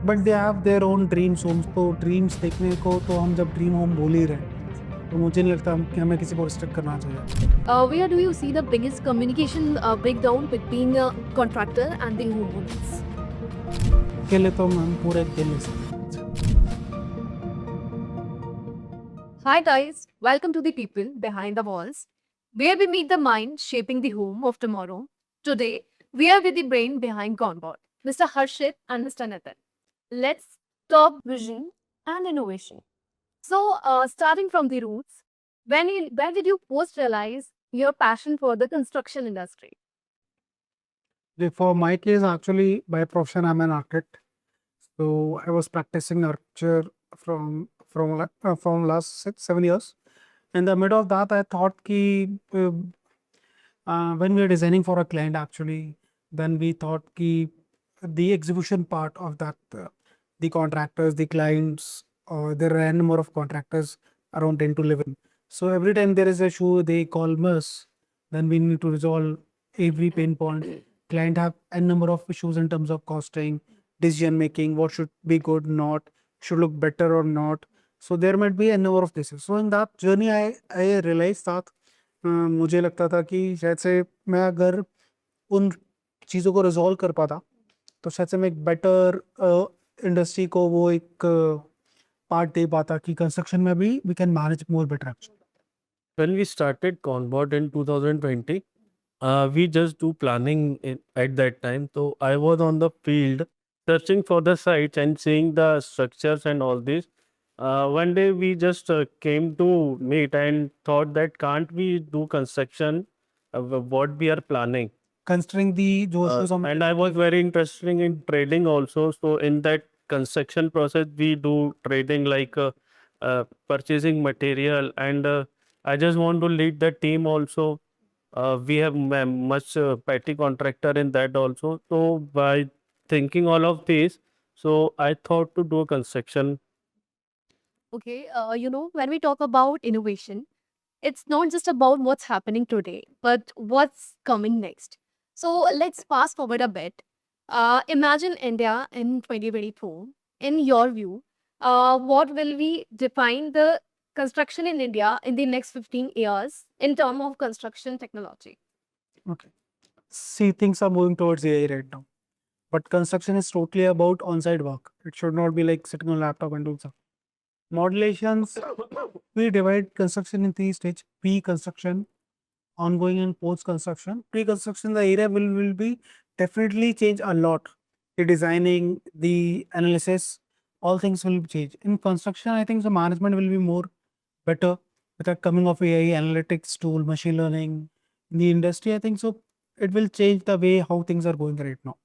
But they have their own dreams homes, तो dreams देखने को तो हम जब ड्रीम होम बोल ही रहे हैं, तो मुझे नहीं लगता कि हमें किसी को रिस्ट्रिक्ट करना चाहिए। Where do you see the biggest communication breakdown between a contractor and the homeowners? अकेले तो हम पूरे खेल नहीं सकते। Hi guys, welcome to the People Behind the Walls, where we meet the mind shaping the home of tomorrow. Today, we are with the brain behind Gonbot, Mr. Harshit and Mr. Nathan. Let's talk vision and innovation. So, starting from the roots, when did you first realize your passion for the construction industry? For my case, actually, by profession, I'm an architect. So I was practicing architecture from last 6-7 years. In the middle of that, I thought ki when we are designing for a client, actually, then we thought ki the execution part of that, the contractors, the clients, there are a number of contractors, around 10 to 11. So every time there is a issue, they call us. Then we need to resolve every pain point. Client have a number of issues in terms of costing, decision making, what should be good, not, should look better or not. So there might be a number of this. So in that journey, I realized that मुझे लगता था कि शायद से मैं अगर उन चीज़ों को रिजॉल्व कर पाता, तो शायद से मैं एक बेटर इंडस्ट्री को वो एक पार्ट दे पाता कि कंस्ट्रक्शन में भी we can manage more better actually. When we started Conbot in 2020, we just do planning at that time. So I was on the field searching for the sites and seeing the structures and all this. One day we just came to meet and thought that can't we do construction of what we are planning. Considering the जो issues हम And I was very interested in trading also. So in that construction process, we do trading like purchasing material, and I just want to lead the team also. We have much petty contractor in that also. So by thinking all of this, so I thought to do a construction. Okay, when we talk about innovation, it's not just about what's happening today, but what's coming next. So let's fast forward a bit. Imagine India in 2024. In your view, what will we define the construction in India in the next 15 years in terms of construction technology? okay. See, things are moving towards AI right now, but construction is totally about on-site work. It should not be like sitting on a laptop and doing stuff. Modulations, we divide construction in three stages: pre-construction, ongoing, and post-construction. Pre-construction, the area will be definitely change a lot. The designing, the analysis, all things will change. In construction, I think the management will be more better with the coming of AI, analytics tool, machine learning. In the industry, I think so it will change the way how things are going right now.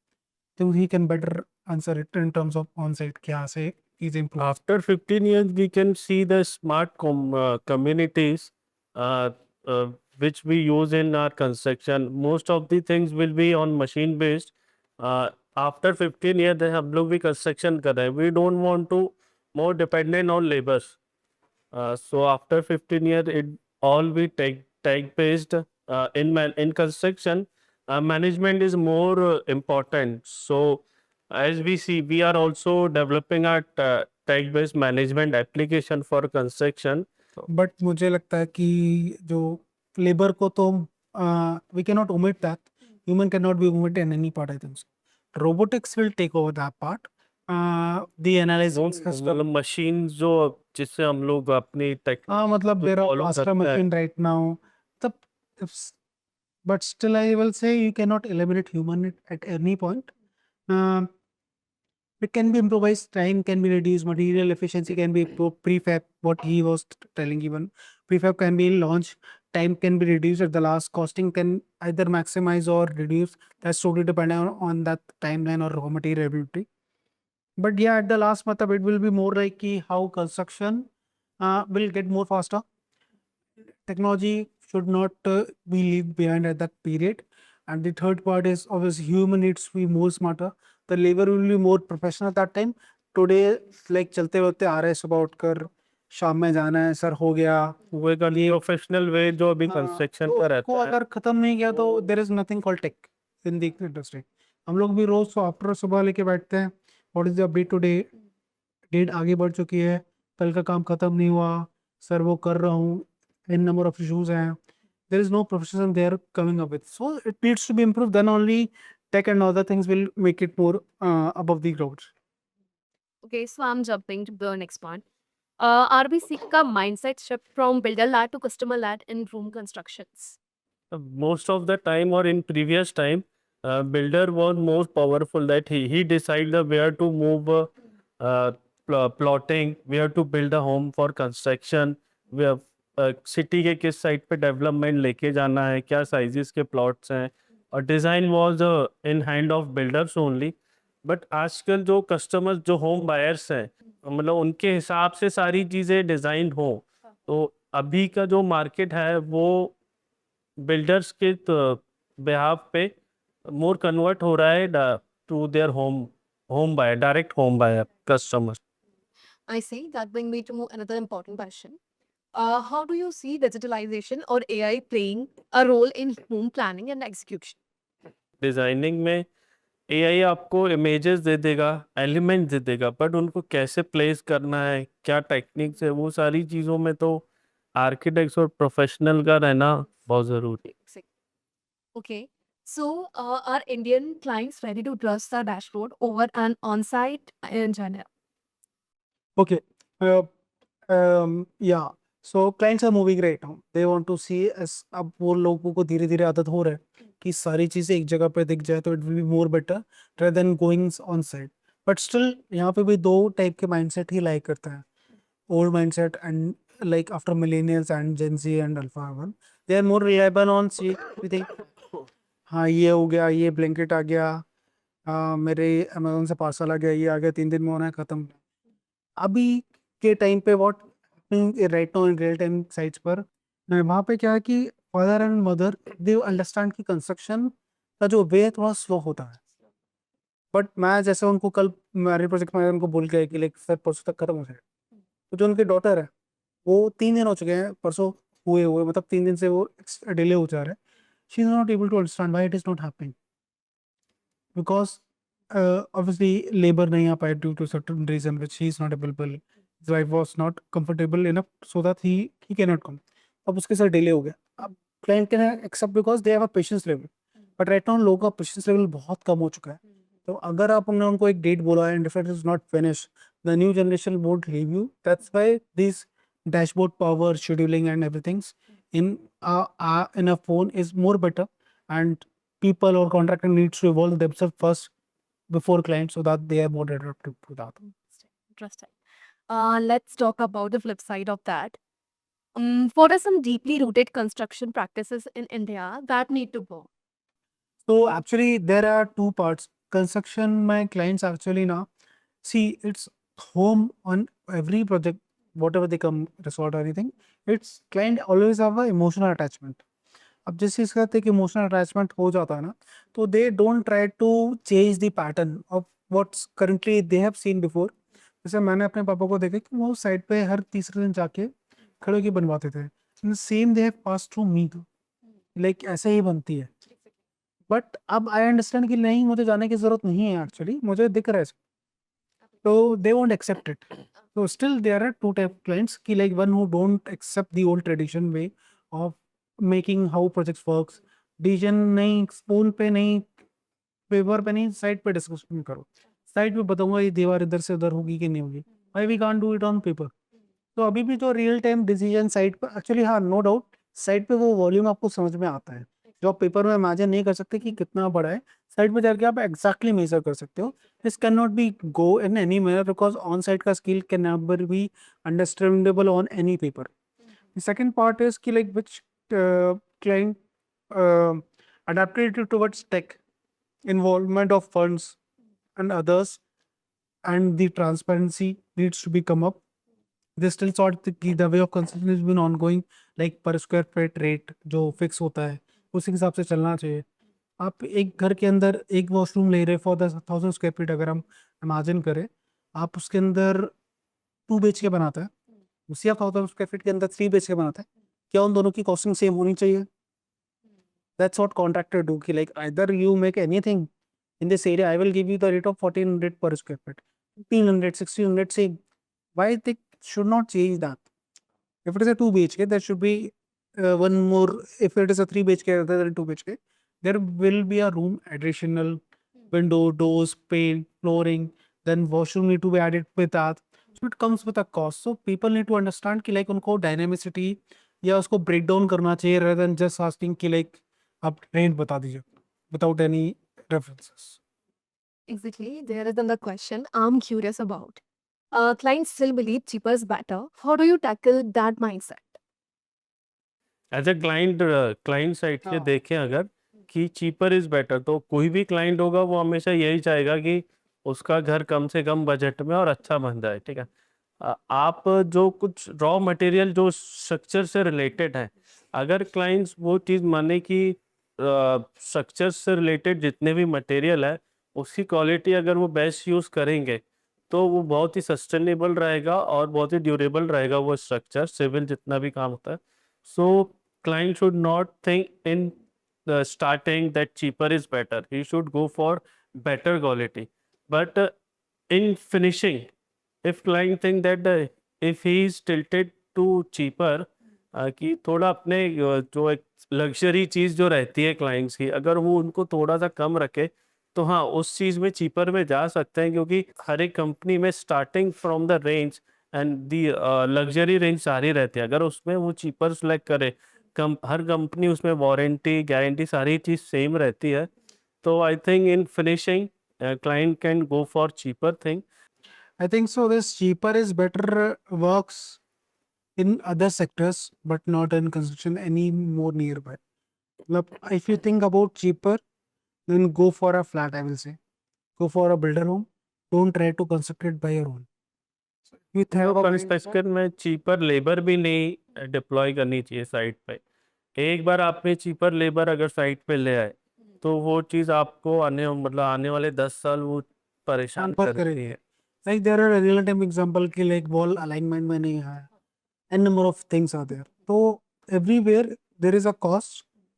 So he can better answer it in terms of on-site. क्या से is improve. After 15 years, we can see the smart communities uh, uh, which we use in our construction. Most of the things will be on machine based. After 15 years, हम लोग भी construction कर रहे हैं. We don't want to more dependent on labors. So after 15 years, it all be tech based. In construction, management is more important. So as we see, we are also developing a tech based management application for construction. But मुझे लगता है कि जो labour को तो we can not omit that, human can not be omit in any part, I think robotics will take over that part, the analysis मतलब machine जो जिससे हम लोग अपनी टेक मतलब देयर आर follow फास्टर करते हैं. मशीन राइट नाउ तब, but still I will say you can not eliminate human at any point. It can be improvised, time can be reduced, material efficiency can be improved, prefab, what he was telling even. Prefab can be launched, time can be reduced at the last, costing can either maximize or reduce. That's totally dependent on that timeline or raw material availability. But yeah, at the last matlab, it will be more like ki how construction will get more faster. Technology should not be leave behind at that period. And the third part is obviously human needs to be more smarter. The labor will be more professional at that time. Today, like चलते वक्त आ रहे हैं, सुबह उठकर शाम में जाना है, सर हो गया, वो का प्रोफेशनल वे जो अभी हाँ, कंस्ट्रक्शन तो का उसको रहता है. अगर खत्म नहीं किया तो there is nothing called tech. In the industry. हम लोग भी रोज सॉफ्टवेयर सुबह लेके बैठते हैं, what is the update today, date आगे बढ़ चुकी है, कल का काम खत्म नहीं हुआ, सर वो कर रहा हूँ, इन नंबर ऑफ इश्यूज हैं, there is no professionalism they are coming up with, so it needs to be improved, then only tech and other things will make it more above the ground. Okay, so I'm jumping to the next point. Are we seeing a mindset shift from builder led to customer led in room constructions? Most of the time or in previous time, builder was more powerful that he decide the where to move plotting, where to build a home for construction, where city के किस side पे development लेके जाना है, क्या sizes के plots हैं, और design was in hand of builders only. But आजकल जो कस्टमर्स जो होम बायर्स हैं, मतलब उनके हिसाब से सारी चीज़ें डिज़ाइन हो, तो अभी का जो मार्केट है वो बिल्डर्स के बिहाफ पे मोर कन्वर्ट हो रहा है to their home buyer, direct home buyer customer. I see. That brings me to another important question. How do you see digitalization or AI playing a role in home planning and execution? Designing में AI आपको images दे देगा, element दे देगा, but उनको कैसे place करना है, क्या techniques है, वो सारी चीज़ों में तो आर्किटेक्ट्स और प्रोफेशनल का रहना बहुत ज़रूरी है. Say- Okay. So, are Indian clients ready to trust the dashboard over an on-site engineer? Okay. Yeah. So clients are moving right now. They want to see as अब वो लोगों को धीरे धीरे आदत हो रहा है कि सारी चीजें एक जगह पे दिख जाए, तो it will be more better rather than going on site. But still यहाँ पे भी दो टाइप के माइंडसेट ही लाइक करते हैं. Old mindset and like after millennials and Gen Z and Alpha 1, they are more reliable on see everything. हाँ ये हो गया, ये ब्लैंकेट आ गया, मेरे अमेजोन से पार्सल आ गया, ये आ गया, 3 दिन में होना है खत्म. अभी के टाइम पे what right now in real time sites पर वहाँ पे क्या है कि father and mother they understand कि कंस्ट्रक्शन का जो वे है थोड़ा स्लो होता है. बट मैं जैसे उनको कल मेरे प्रोजेक्ट में उनको बोल गया कि लाइक सर परसों तक खत्म हो जाएगा, तो जो उनकी डॉटर है वो 3 दिन हो चुके हैं परसों हुए हुए, मतलब 3 दिन से वो डिले हो जा रहा है. She is not able to understand why it is not happening, because obviously labor nahi aa paya due to certain reason which he is not available. His wife was not comfortable enough so that he cannot come. अब उसके साथ delay हो गया. अब client can accept because they have a patience level, but right now लोगों का patience level बहुत कम हो चुका है. तो अगर आपने उनको एक डेट बोला and if it is not finish, the new generation won't leave you. That's why this dashboard power scheduling and everything in in a phone is more better, and people or contractor needs to evolve themselves first before clients so that they are more adaptive to that. Interesting. Let's talk about the flip side of that. What are some deeply rooted construction practices in India that need to go? So actually there are two parts. Construction, my clients actually now see it's home on every project, whatever they come resort or anything, it's client always have a emotional attachment. अब जिस चीज़ का एक emotional attachment हो जाता है ना, तो they don't try to change the pattern of what's currently they have seen before. जैसे मैंने अपने पापा को देखा कि वो साइड पे हर तीसरे दिन जाके खड़े होके बनवाते थे. Same they have pass through me too, like ऐसे ही बनती है. बट अब आई अंडरस्टैंड कि नहीं, मुझे जाने की जरूरत नहीं है, एक्चुअली मुझे दिख रहा है. So they won't accept it. So still there are two type of clients ki like one who don't accept the old tradition way of making how projects works. Decision नहीं फोन पे नहीं, paper पे नहीं, site पे discussion करो. Site पे बताऊंगा ये दीवार इधर से उधर होगी कि नहीं होगी. Why we can't do it on paper? तो अभी भी जो रियल टाइम डिसीजन साइट पर एक्चुअली, हाँ नो डाउट साइट पे वो वॉल्यूम आपको समझ में आता है जो आप पेपर में इमेजिन नहीं कर सकते कि कितना बड़ा है. साइट पे जाके आप एग्जैक्टली मेजर कर सकते हो. This can not be go in any manner because on site का skill can never be understandable on any paper. The second part is ki like which client adapted it towards tech, involvement of funds and others, and the transparency needs to be come up. They still thought the way of construction has been ongoing, like per square feet rate जो fix होता है उसी हिसाब से चलना चाहिए. आप एक घर के अंदर एक वॉशरूम ले रहे फॉर 1000 स्क्वायर फीट, अगर हम इमेजिन करें आप उसके अंदर 2 BHK बनाता है, उसी आप 1000 स्क्वायर फीट के अंदर 3 BHK बनाता है, क्या उन दोनों की कॉस्टिंग सेम होनी चाहिए? That's what contractor do. Ki like either you make anything in this area, I will give you the rate of 1400 per square feet, 1500, 1600. Same. Why they should not change that? If it is a 2 BHK, there should be one more. If it is a 3 BHK rather than 2 BHK, there will be a room additional, window, doors, paint, flooring, then washroom need to be added with that. So it comes with a cost. So people need to understand कि like उनको dynamicity या उसको break down करना चाहिए rather than just asking कि like आप rent बता दीजिए without any references. Exactly. There is another question I'm curious about. Clients still believe cheaper is better. How do you tackle that mindset? As a client side से हाँ. देखें अगर कि cheaper is better, तो कोई भी क्लाइंट होगा वो हमेशा यही चाहेगा कि उसका घर कम से कम बजट में और अच्छा बन जाए, ठीक है। आप जो कुछ रॉ मटेरियल जो स्ट्रक्चर से रिलेटेड है, अगर क्लाइंट्स वो चीज़ माने कि स्ट्रक्चर से रिलेटेड जितने भी मटेरियल है उसकी क्वालिटी अगर वो बेस्ट यूज़ करेंगे तो वो बहुत ही सस्टेनेबल रहेगा और बहुत ही ड्यूरेबल रहेगा वो स्ट्रक्चर, सिविल जितना भी काम होता है। So client should not think in the starting that cheaper is better. He should go for better quality. But in finishing, if client think that if he is tilted to cheaper, कि थोड़ा अपने जो एक luxury चीज़ जो रहती है clients की, अगर वो उनको थोड़ा सा कम रखे तो हाँ उस चीज़ में चीपर में जा सकते हैं, क्योंकि हर एक कंपनी में starting from the range and the luxury range सारी रहती है। अगर उसमें वो चीपर सेलेक्ट करे, हर कंपनी उसमें वारंटी गारंटी सारी चीज़ सेम रहती है, तो I think in finishing client can go for cheaper thing. I think so. This cheaper is better works in other sectors, but not in construction any more nearby. Look, if you think about cheaper, then go for a flat. I will say, go for a builder home. Don't try to construct it by your own. You think about construction में cheaper labour भी नहीं deploy करनी चाहिए site पे। एक बार आपने cheaper labour अगर site पे ले आए तो वो चीज़ आपको आने वाले 10 साल वो परेशान पर कर रही करेगी. है। Like there are a real time example कि like wall alignment में नहीं है. N number of things are there. So everywhere there is a cost,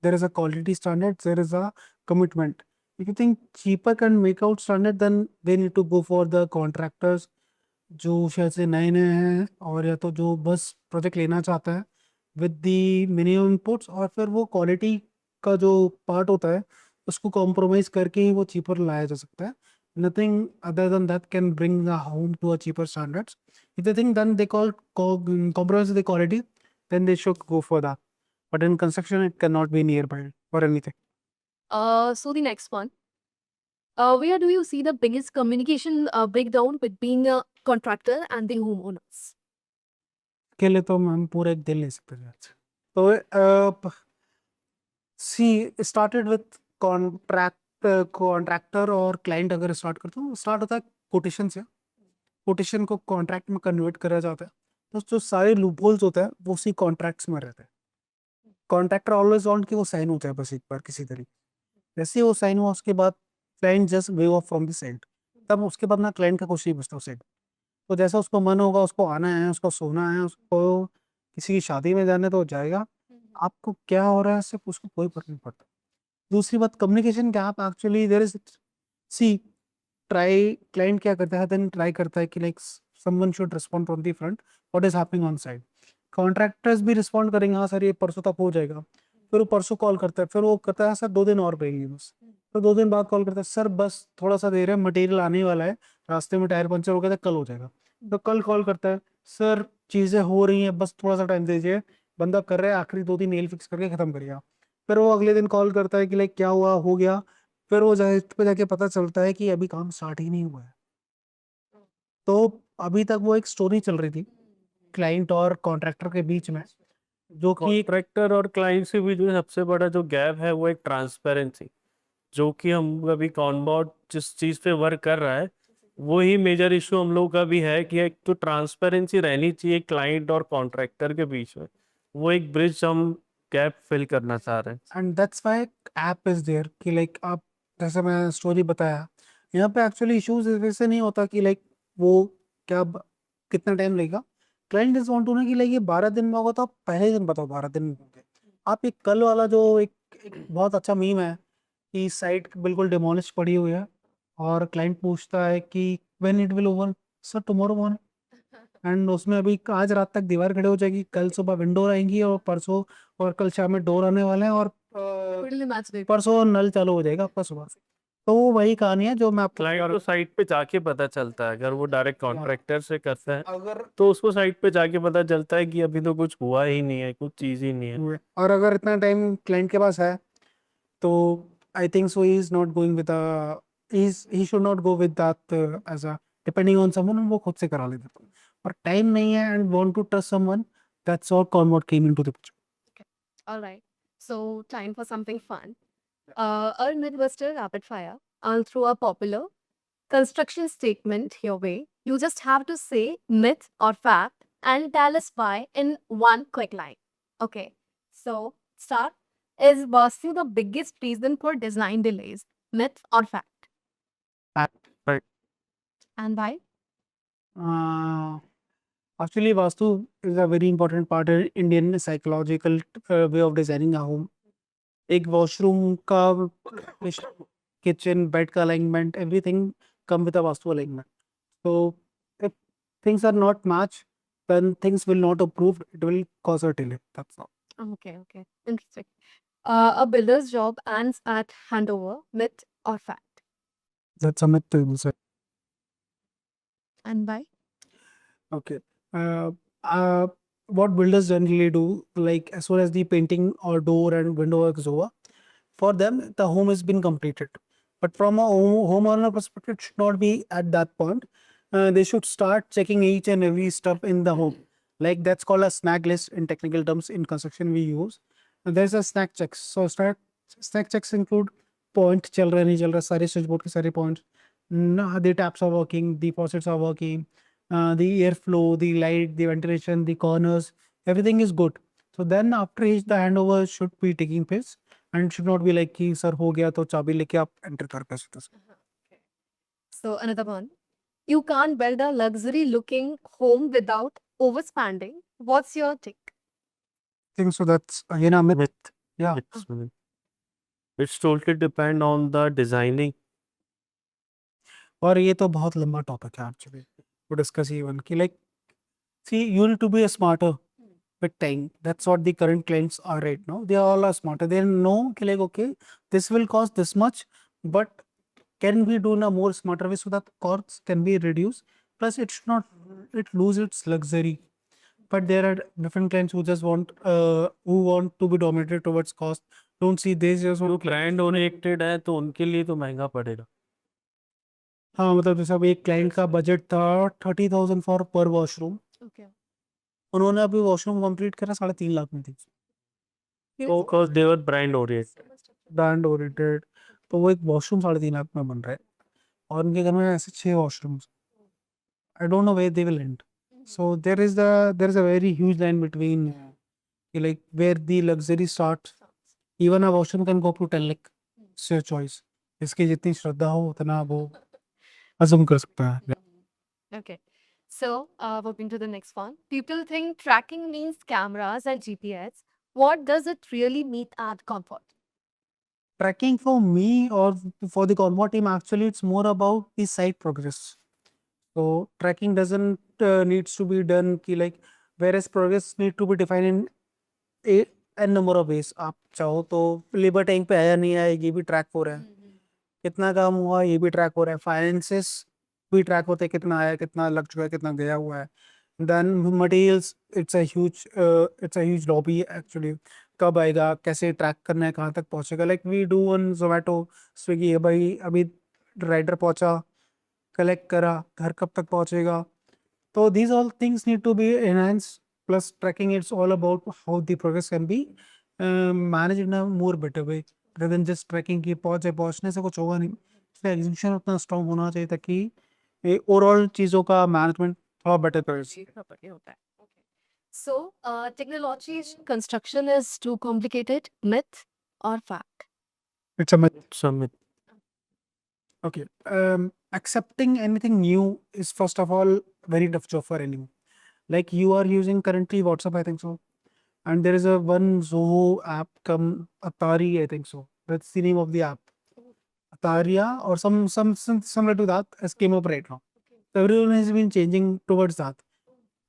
there is a quality standard, there is a commitment. If you think cheaper can make out standard, then they need to go for the contractors जो शायद से नए नए हैं और या तो जो बस प्रोजेक्ट लेना चाहता है विद दी मिनिमम इनपुट्स, और फिर वो क्वालिटी का जो पार्ट होता है उसको कॉम्प्रोमाइज करके ही वो चीपर लाया जा सकता है. Nothing other than that can bring the home to a cheaper standards. If they think then they call compromise the quality, then they should go for that. But in construction, it cannot be nearby or anything. So the next one. Where do you see the biggest communication breakdown between a contractor and the homeowners? के लिए तो हम पूरा एक दिन ले सकते हैं आज. तो सी स्टार्टेड विथ कॉन्ट्रैक्टर और क्लाइंट. अगर स्टार्ट करते हो, स्टार्ट होता है कोटेशन से. कोटेशन को कॉन्ट्रैक्ट में कन्वर्ट करा जाता है. तो जो सारे लूप होल्स होते हैं वो उसी कॉन्ट्रैक्ट्स में रहते हैं. कॉन्ट्रैक्टर ऑलवेज वांट कि वो साइन होता है बस एक बार किसी तरीके. जैसे ही वो साइन हुआ उसके बाद client just wave of from the side. तब उसके बाद ना क्लाइंट का कुछ नहीं बचता उस साइड. तो जैसा उसको मन होगा, उसको आना है, उसको सोना है, उसको किसी की शादी में जाना है तो जाएगा. आपको क्या हो रहा है सिर्फ उसको कोई फर्क नहीं पड़ता. दूसरी बात, communication gap. Actually there is see try. Client क्या करता है, देन ट्राई करता है कि like someone should respond from the front what is happening on side. Contractors भी रिस्पॉन्ड करेंगे, हाँ सर ये परसों तक हो जाएगा. फिर वो परसों कॉल करता है, फिर वो कहता है सर 2 दिन और पेंगे बस. तो 2 दिन बाद कॉल करता है, सर बस थोड़ा सा देर है, मटेरियल आने वाला है, रास्ते में टायर पंचर हो गया था, कल हो जाएगा. तो कल कॉल करता है, सर चीज़ें हो रही हैं, बस थोड़ा सा टाइम दीजिए. बंदा कर रहा है, आखिरी 2 दिन नेल फिक्स करके खत्म करिएगा. फिर वो अगले दिन कॉल करता है कि लाइक क्या हुआ, हो गया. फिर वो पे जाके पता चलता है कि अभी काम स्टार्ट ही नहीं हुआ है. तो अभी तक वो एक स्टोरी चल रही थी क्लाइंट और कॉन्ट्रैक्टर के बीच में, जो कि कॉन्ट्रैक्टर और क्लाइंट के बीच में सबसे बड़ा जो गैप है वो एक ट्रांसपेरेंसी, जो कि हम अभी कॉनबॉट जिस चीज़ पे वर्क कर रहा है वही मेजर इशू हम लोग का भी है कि एक तो ट्रांसपेरेंसी रहनी चाहिए क्लाइंट और कॉन्ट्रैक्टर के बीच में. वो एक ब्रिज हम गैप फिल करना चाह रहे हैं. And that's why app is there कि लाइक आप जैसे मैं स्टोरी बताया, यहाँ पे एक्चुअली इश्यूज वैसे नहीं होता कि लाइक वो कितना टाइम लगेगा. क्लाइंट इज वांट टू ना कि लाइक ये 12 दिन में होगा तो आप पहले दिन बताओ 12 दिन में होंगे. आप एक कल वाला जो एक एक बहुत अच्छा मीम है कि साइट बिल्कुल डिमोलिश पड़ी हुई है और क्लाइंट पूछता है कि when it will over, sir tomorrow morning. And उसमें अभी आज रात तक दीवार खड़ी हो जाएगी, कल सुबह विंडो आएंगी और परसों और कल शाम में डोर आने वाले हैं और Couldn't imagine it. परसों नल चालू हो जाएगा आपका सुबह से। तो वो वही कहानी है जो मैं आपको क्लाइंट को साइट पे जाके पता चलता है, अगर वो डायरेक्ट कॉन्ट्रैक्टर से करता है अगर तो उसको साइट पे जाके पता चलता है कि अभी तो कुछ हुआ ही नहीं है, कुछ चीज ही नहीं है। और अगर इतना टाइम क्लाइंट के पास है तो I think so he is not going with he should not go with that as a depending on someone, वो खुद से करा लेते हैं। और टाइम नहीं है and want to trust someone, that's all convert came into the picture. All right. So, time for something fun. A Midwestern rapid fire. I'll throw a popular construction statement your way. You just have to say myth or fact and tell us why in one quick line. Okay. So, start. Is Vastu the biggest reason for design delays? Myth or fact? Right. And why? Actually, Vastu is a very important part in Indian psychological way of designing a home. एक washroom का kitchen bed का alignment everything come with a vastu alignment. So if things are not matched, then things will not approve. It will cause a delay. That's all. Okay, okay. Interesting. A builder's job ends at handover. Myth or fact? That's a myth to say. And why? Okay. Uh, what builders generally do, like as soon as the painting or door and window work is over, for them the home has been completed. But from a homeowner perspective, it should not be at that point. They should start checking each and every stuff in the home. Like that's called a snag list in technical terms in construction we use. And there's a snag checks. So snag checks include point चल रहा है नहीं चल रहा, सारे switch board के सारे points. The taps are working, the faucets are working, the airflow, the light, the ventilation, the corners, everything is good. So then after each the handover should be taking place and it should not be like कि sir हो गया तो चाबी लेके आप enter कर सकते हैं. So, another one. You can't build a luxury looking home without overspending. What's your take? Think so that's again a myth. Myth. Yeah. It's totally depend on the designing. और ये तो बहुत लंबा टॉपिक है actually to discuss even कि like see you need to be smarter with time. That's what the current clients are right now. They all are smarter. They know कि like okay, this will cost this much, but can we do in a more smarter way so that costs can be reduced? Plus, it should not it lose its luxury. But there are different clients who just want to be dominated towards cost. Don't see they just जो want. Client oriented है तो उनके लिए तो महंगा पड़ेगा. हाँ मतलब जैसे अब एक क्लाइंट का बजट था 30,000 फॉर पर वॉशरूम. Okay. उन्होंने अभी वॉशरूम कंप्लीट करा 3.5 लाख में थी. तो Because they were brand oriented. Brand oriented, तो वो एक वॉशरूम 3.5 लाख में बन रहा है और उनके घर में ऐसे 6 washrooms. I don't know where they will end. So there is a very huge line between like where the luxury starts. Even a washroom can go up to 10 lakh. It's your choice. इसकी जितनी श्रद्धा हो उतना वो अज़म कर सकता है. Okay. So, moving to the next one. People think tracking means cameras and GPS. What does it really mean at comfort? Tracking for me or for the Convo team, actually it's more about the site progress. So tracking doesn't needs to be done कि like whereas progress need to be defined in a n number of ways. आप चाहो तो labour time पे आया नहीं आया ये भी ट्रैक हो रहा है, कितना काम हुआ ये भी ट्रैक हो रहा है, फाइनेंसेस भी ट्रैक होते हैं, कितना आया कितना लग चुका है कितना गया हुआ है. Then materials it's a huge lobby actually. कब आएगा, कैसे ट्रैक करना है, कहाँ तक पहुँचेगा. Like we do on Zomato Swiggy है भाई, अभी राइडर पहुँचा, कलेक्ट करा, घर कब तक पहुँचेगा. So these all things need to be enhanced. Plus tracking, it's all about how the progress can be managed in a more better way rather than just tracking कि पहुंचने से कुछ होगा नहीं. इसलिए execution उतना strong होना चाहिए ताकि ओवरऑल चीज़ों का मैनेजमेंट थोड़ा बेटर करे. Okay. So, technology in construction is too complicated. Myth or fact? It's a myth. It's a myth. Okay. Accepting anything new is first of all very tough job for anyone. Like you are using currently WhatsApp, I think so. and there is a one Zoho app come Atari, I think so. That's the name of the app. Ataria or some similar to that has came up right now. So everyone has been changing towards that.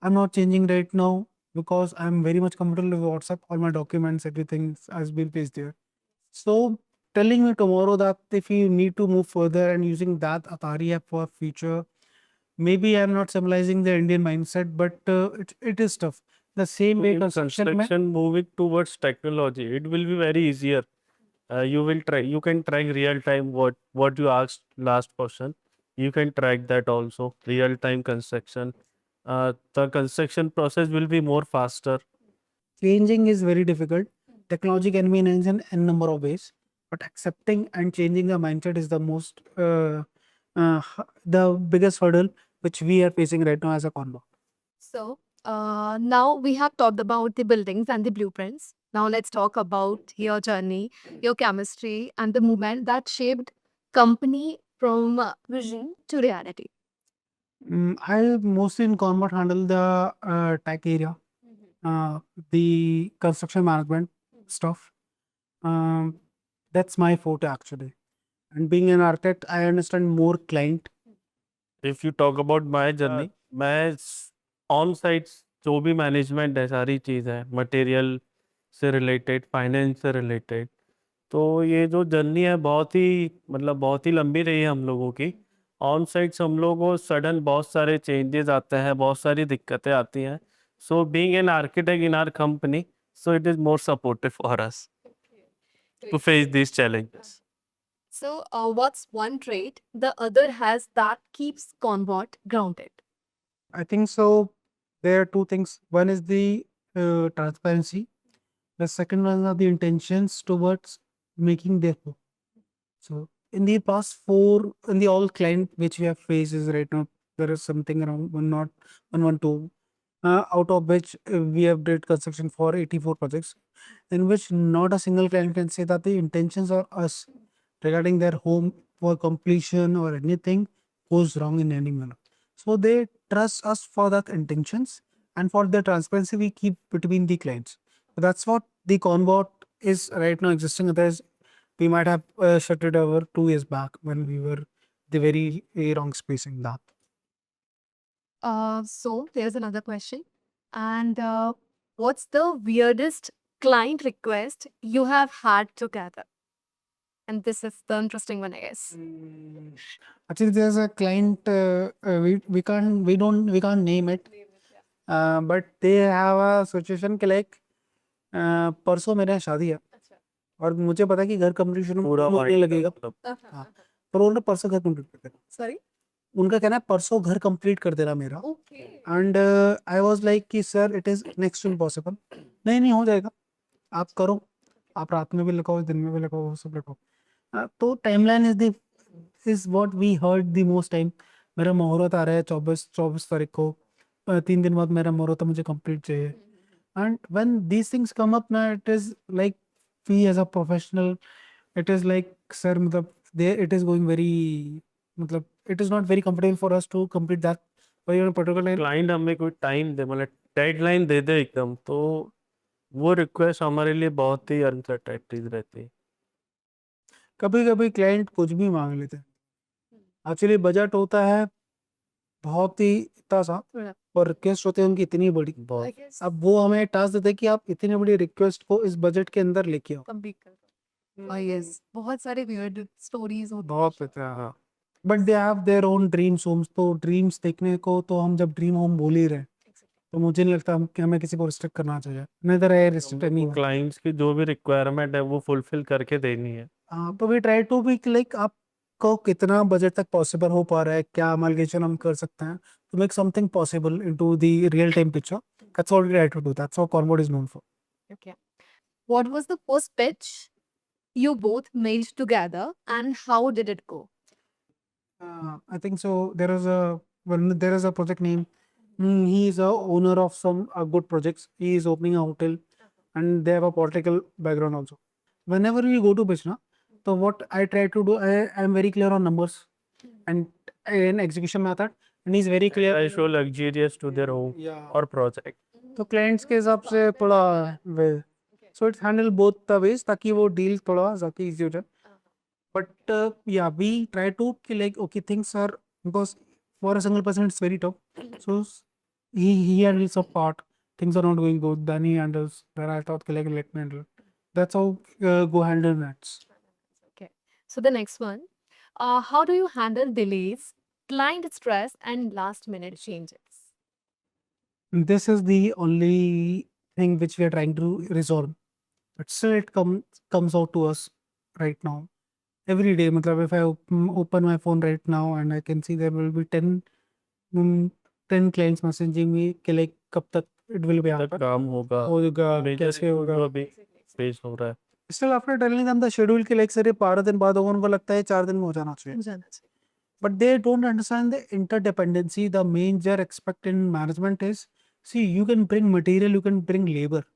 I'm not changing right now because I'm very much comfortable with WhatsApp. All my documents, everything has been placed there. So telling me tomorrow that if you need to move further and using that Atari app for future, maybe I'm not symbolizing the Indian mindset, but it is tough. The same way In construction mein- construction, moving towards technology, it will be very easier. You can track real time what you asked last question. You can track that also, real time construction. The construction process will be more faster. changing is very difficult. Technology can be enhanced in n number of ways, but accepting and changing the mindset is the most the biggest hurdle which we are facing right now as a convo. So, now we have talked about the buildings and the blueprints. Now let's talk about your journey, your chemistry, and the movement that shaped company from vision to reality. I mostly in Convert handle the tech area, the construction management stuff. Um, that's my forte actually. And being an architect, I understand more client. If you talk about my journey, मैं on site जो भी management है सारी चीज़ है material से related finance से related तो ये जो जर्नी है बहुत ही मतलब बहुत ही लंबी रही है हम लोगों की ऑन साइट्स हम लोगों को सडन बहुत सारे चेंजेस आते हैं बहुत सारी दिक्कतें आती हैं so being an architect in our company so it is more supportive for us to face this challenges So, what's one trait the other has that keeps Convert grounded? I think so. There are two things. One is the transparency. The second one are the intentions towards making their work. So in the past in the all client which we have faced is right now, there is something around 112, out of which we have did construction for 84 projects, in which not a single client can say that the intentions of us regarding their home for completion or anything goes wrong in any manner. So they trust us for that intentions and for the transparency we keep between the clients. So that's what the Convert is right now existing. Otherwise, we might have shut it over 2 years back when we were the very wrong spacing that. So there's another question. And what's the weirdest client request you have had to gather? And this is the interesting one, I guess. Actually, there's a client. We can't name it. But they have a situation कि like परसों मेरे यहाँ शादी है और मुझे पता है कि घर कंप्लीशन पूरा होने लगेगा, Uh-huh. हाँ, पर उन्होंने परसों घर कंप्लीट कर देना. Sorry? उनका कहना है परसों घर कंप्लीट कर देना मेरा. Okay. And I was like कि sir it is next to impossible. नहीं हो जाएगा, आप करो, आप रात में भी लिखो दिन में भी लिखो वो सब लिखो. तो timeline is what we heard the most time. मेरा मुहूर्त आ रहा है 24 तारीख को, 3 दिन बाद मेरा मुहूर्त है, मुझे कंप्लीट चाहिए. And when these things come up ना, it is like we as a professional, it is like sir मतलब they it is going very, मतलब it is not very comfortable for us to complete that particular. Client हमें कोई time दे मतलब deadline दे दे एकदम तो वो request हमारे लिए बहुत ही अनसर्टेनिटीज रहती है. कभी कभी क्लाइंट कुछ भी मांग लेते हैं. एक्चुअली बजट होता है बहुत ही इतना सा Yeah. और रिक्वेस्ट होते हैं उनकी इतनी बड़ी. I बहुत guess अब वो हमें टास्क देते हैं कि आप इतनी बड़ी रिक्वेस्ट को इस बजट के अंदर लेके आओ. complete कर दो. yes. बहुत सारे weird stories होते बहुत पता है, हाँ. But they have their own dreams homes. तो ड्रीम्स देखने को तो हम जब ड्रीम होम बोल ही रहे हैं, तो मुझे नहीं लगता कि हमें किसी को रिस्ट्रिक्ट करना चाहिए. नेदर आई रिस्ट्रिक्ट एनी. क्लाइंट्स की जो भी रिक्वायरमेंट है वो फुलफिल करके देनी है. तो we try to be like आपको कितना बजट तक पॉसिबल हो पा रहा है, क्या अमलगेशन हम कर सकते हैं to make something possible into the real time picture. That's what we try to do. That's what Convert is known for. Okay. What was the first pitch you both made together and how did it go? I think so. There is a project name. He is a owner of some good projects. He is opening a hotel, and they have a political background also. Whenever we go to pitch, na, so what I try to do, I am very clear on numbers and in execution method, and he's very clear. I show luxurious to their home Yeah. or project. तो clients के हिसाब से थोड़ा वे so it's handle both the ways ताकि वो deal थोड़ा ज़्यादा इजी हो जाए. But yeah, we try to ki like okay things are because for a single person it's very tough. So he handles a part. Things are not going good. Then he handles. Then I thought ki like let me handle. That's how go handle that. Okay. So the next one, how do you handle delays, client stress, and last minute changes? This is the only thing which we are trying to resolve. But still it comes out to us right now. Every day, matlab if I open my phone right now and I can see there will be 10 clients messaging me कि like कब तक it will be तक happen काम होगा होगा major कैसे issue होगा. जो अभी फेस हो रहा है. Still after telling them the schedule कि like सर ये 12 दिन बाद होगा उनको लगता है 4 दिन में हो जाना चाहिए. But they don't understand the interdependency. The major aspect in management is see you can bring material, you can bring labor.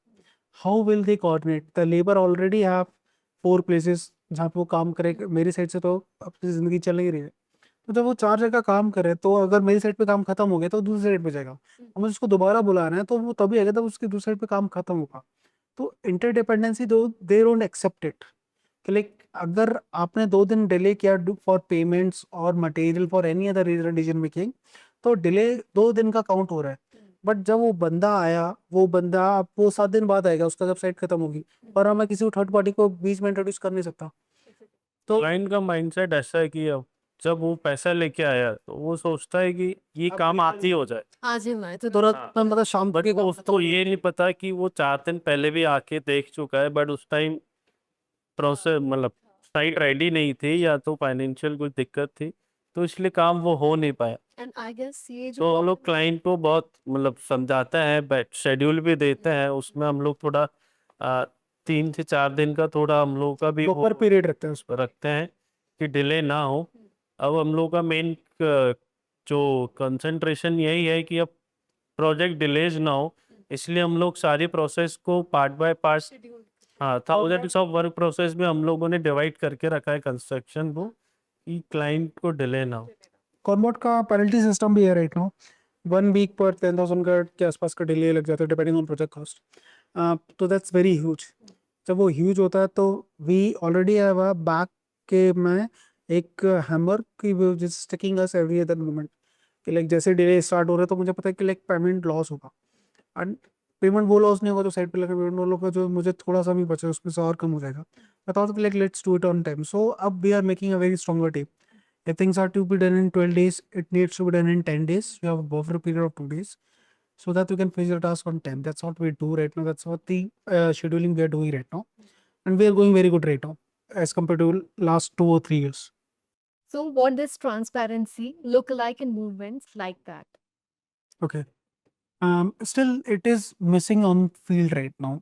How will they coordinate? The labor already have 4 places जहाँ पे वो काम करे. मेरी साइड से तो अपनी जिंदगी चल ही रही है. तो जब वो 4 जगह काम करे तो अगर मेरी साइड पे काम खत्म हो गया तो दूसरी साइड पे जाएगा. और मुझे उसको दोबारा बुलाना है तो वो तभी आएगा जब उसकी दूसरी साइड पे काम खत्म होगा. तो इंटरडिपेंडेंसी दो दे डोंट एक्सेप्ट इट कि लाइक अगर आपने 2 दिन डिले किया फॉर पेमेंट्स और material for any other reason decision making तो डिले 2 दिन का काउंट हो रहा है. बट जब वो बंदा आया वो बंदा आपको 7 दिन बाद आएगा उसका जब साइट खत्म होगी. और मैं किसी थर्ड पार्टी को बीच में इंट्रोड्यूस कर नहीं सकता. तो क्लाइंट का माइंडसेट ऐसा है कि अब जब वो पैसा लेके आया तो वो सोचता है कि ये काम आज ही हो जाए. आज ही मैं तो तुरंत हाँ. मतलब शाम बट के उसको ये नहीं पता कि वो 4 दिन पहले भी आके देख चुका है बट उस टाइम प्रोसेस मतलब साइट रेडी नहीं थी या तो फाइनेंशियल कुछ दिक्कत थी तो इसलिए काम वो हो नहीं पाया. एंड आई गेस ये जो तो हम लोग क्लाइंट को बहुत मतलब समझाते हैं बैठ शेड्यूल भी देते हैं उसमें हम लोग थोड़ा 3 से 4 दिन का थोड़ा हम लोग का भी प्रॉपर पीरियड रखते हैं उसमें. रखते हैं कि डिले ना हो. अब हम लोग का मेन जो कंसंट्रेशन यही है कि अब प्रोजेक्ट डिलेज ना हो इसलिए हम लोग सारी प्रोसेस को पार्ट बाय पार्ट हाँ थाउजेंड्स ऑफ वर्क प्रोसेस में हम लोगों ने डिवाइड करके रखा है कंस्ट्रक्शन को कि क्लाइंट को डिले ना हो. कॉर्बोट का पेनल्टी सिस्टम भी है राइट नाउ. 1 वीक पर 10,000 का के आसपास का डिले लग जाता है डिपेंडिंग ऑन प्रोजेक्ट कॉस्ट. तो दैट्स वेरी ह्यूज. जब वो ह्यूज होता है तो we already have a back के में एक हैमर की जिस taking us every other moment कि लाइक जैसे डिले स्टार्ट हो रहा है तो मुझे पता है कि लाइक पेमेंट लॉस होगा. एंड पेमेंट वो लॉस नहीं होगा तो साइड पे लगा पेमेंट वो होगा जो मुझे थोड़ा सा भी बचा उसमें से और कम हो जाएगा. बताओ like let's do it on time. So अब we are making a very stronger team. If things are to be done in 12 days, it needs to be done in 10 days. You have a buffer period of 2 days so that you can finish your task on time. That's what we do right now. That's what the scheduling we are doing right now. And we are going very good right now as compared to last 2 or 3 years. so what does transparency look like in movements like that? Okay. Still, it is missing on field right now.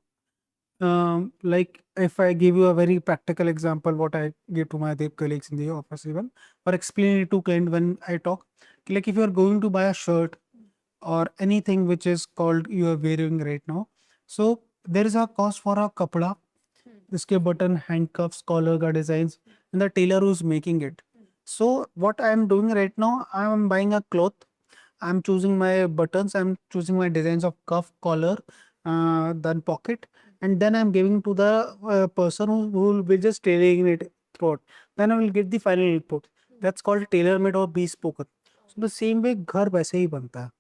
Like if I give you a very practical example, what I give to my other colleagues in the office even, or explain it to client when I talk, like if you are going to buy a shirt or anything which is called you are wearing right now, so there is a cost for a kapda, इसके button, handcuffs, collar का designs, and the tailor who's making it. So what I am doing right now, I am buying a cloth. I'm choosing my buttons. I'm choosing my designs of cuff, collar, then pocket, and then I'm giving to the person who will be just tailoring it throughout. Then I will get the final input. That's called tailor-made or bespoken. So the same way घर वैसे ही बनता है.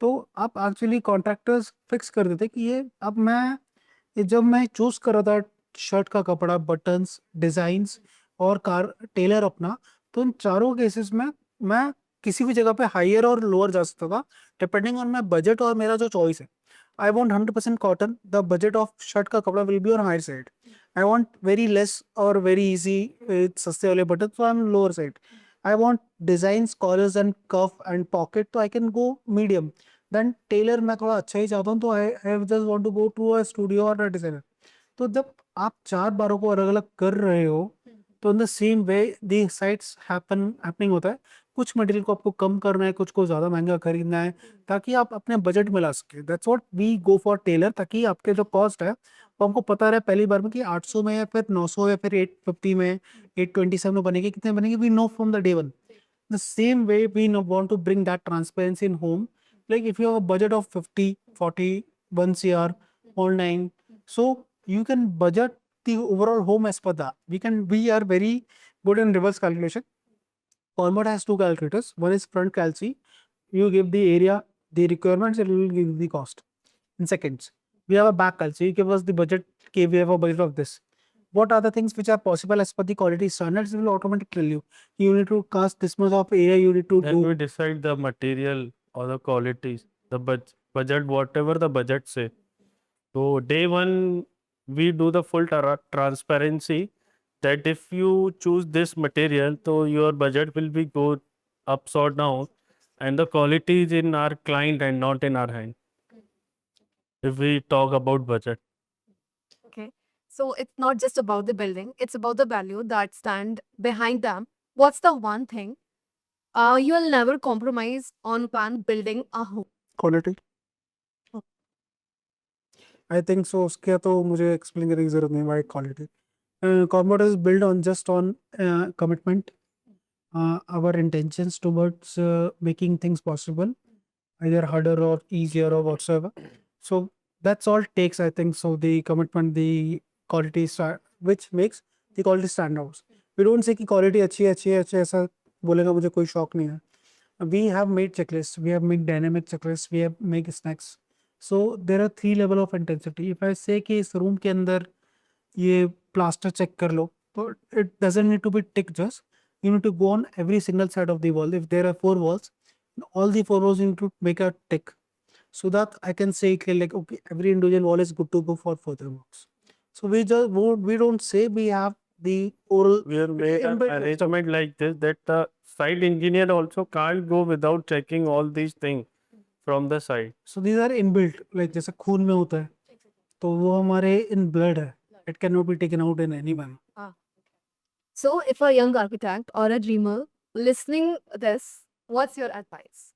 तो आप actually contractors fix कर देते कि ये अब ये जब मैं चूज कर रहा था शर्ट का कपड़ा, बटन्स, डिजाइन्स और कार टेलर अपना, तो इन चारों केसेस में मैं किसी भी जगह पे हायर और लोअर जा सकता था डिपेंडिंग ऑन माई बजट और मेरा जो चॉइस है. I want 100% cotton. The budget of shirt का कपड़ा will be on higher side. I want very less और वेरी इजी सस्ते वाले बटन, तो I am lower side. I want designs, collars and cuff and pocket, तो I can go medium. Then tailor मैं थोड़ा अच्छा ही चाहता हूँ तो I just want to go to a studio और अ डिजाइनर. तो जब आप 4 बारों को अलग अलग कर रहे हो तो in the same way the sites happening होता है. कुछ मटेरियल को आपको कम करना है, कुछ को ज़्यादा महंगा खरीदना है ताकि आप अपने बजट में ला सके. That's what we go for tailor, ताकि आपके जो कॉस्ट है वो हमको पता रहे पहली बार में कि 800 में या फिर 900 या फिर 850 में 827 में बनेगी, कितने बनेगी. We know from the day one. The same way we want to bring that transparency in home. Like if you have a budget of 50, 40, 1 CR, 0.9. So you can budget the overall home as per that. We are very good in reverse calculation. Colmod has two calculators. One is front calci. You give the area, the requirements, and it will give the cost in seconds. We have a back calci. You give us the budget. Okay, we have a budget of this. What are the things which are possible as per the quality standards? It will automatically tell you. You need to cast this much of area. You need to Then do. we decide the material or the qualities, the budget, whatever the budget say. So day one, we do the full transparency that if you choose this material, so your budget will be go up or down, and the quality is in our client and not in our hand. If we talk about budget, Okay. So it's not just about the building, it's about the value that stand behind them. What's the one thing you'll never compromise on when building a home? Quality. I think so. उसके तो मुझे explain करने की जरूरत नहीं. Why quality? Cormod is built on just on commitment, our intentions towards making things possible, either harder or easier or whatsoever. So that's all it takes, I think. So the commitment, the quality, which makes the quality stand out. We don't say कि quality अच्छी है ऐसा बोलेगा मुझे कोई शौक नहीं है. We have made checklists, we have made dynamic checklists, we have made snacks. So there are 3 level of intensity. If I say कि इस रूम के अंदर ये प्लास्टर चेक कर लो, तो it doesn't need to be tick just. You need to go on every single side of the wall. If there are 4 walls, all the 4 walls you need to make a tick, so that I can say like okay, every individual wall is good to go for further works. So we don't say we have the oral. we are made an Inbuilt- arrangement like this that the site engineer also can't go without checking all these things from the site. So these are inbuilt, like जैसे खून में होता है, तो वो हमारे in blood है. It cannot be taken out in any manner. So if a young architect or a dreamer listening this, what's your advice?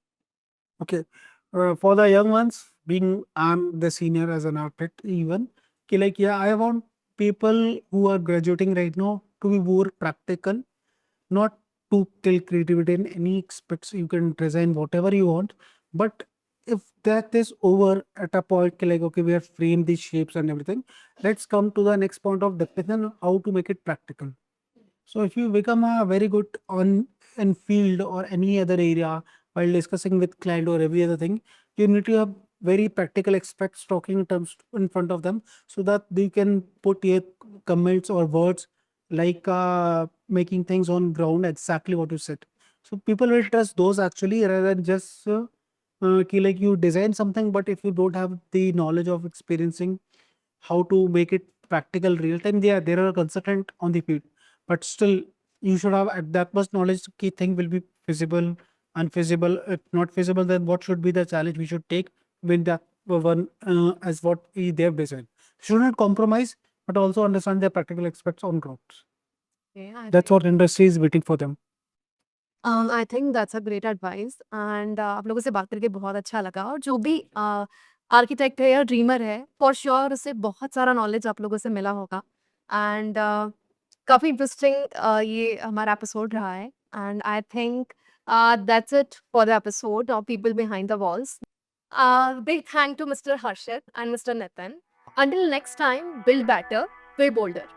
Okay. For the young ones, being I'm the senior as an architect, even like yeah, I want people who are graduating right now to be more practical, not to kill creativity in any aspects. You can design whatever you want, but if that is over at a point like okay, we have framed these shapes and everything, let's come to the next point of definition, how to make it practical. So if you become a very good on in field or any other area while discussing with client or every other thing, you need to have very practical aspects talking in terms in front of them, so that they can put your comments or words like making things on ground exactly what you said. So people will trust those actually rather than just like you design something, but if you don't have the knowledge of experiencing how to make it practical real time, yeah, there are a consultant on the field, but still you should have at that much knowledge key thing will be feasible, unfeasible. If not feasible, then what should be the challenge we should take with that one as what they have designed. Should not compromise, but also understand their practical aspects on ground. Okay, That's what industry is waiting for them. I think that's a great advice and आप लोगों से बात करके बहुत अच्छा लगा और जो भी आर्किटेक्ट है या ड्रीमर है फॉर श्योर उससे बहुत सारा नॉलेज आप लोगों से मिला होगा एंड काफ़ी इंटरेस्टिंग ये हमारा एपिसोड रहा है and I think that's it for the episode of people behind the walls big thank to mister Harshit and mister Nitin until next time build better, be bolder.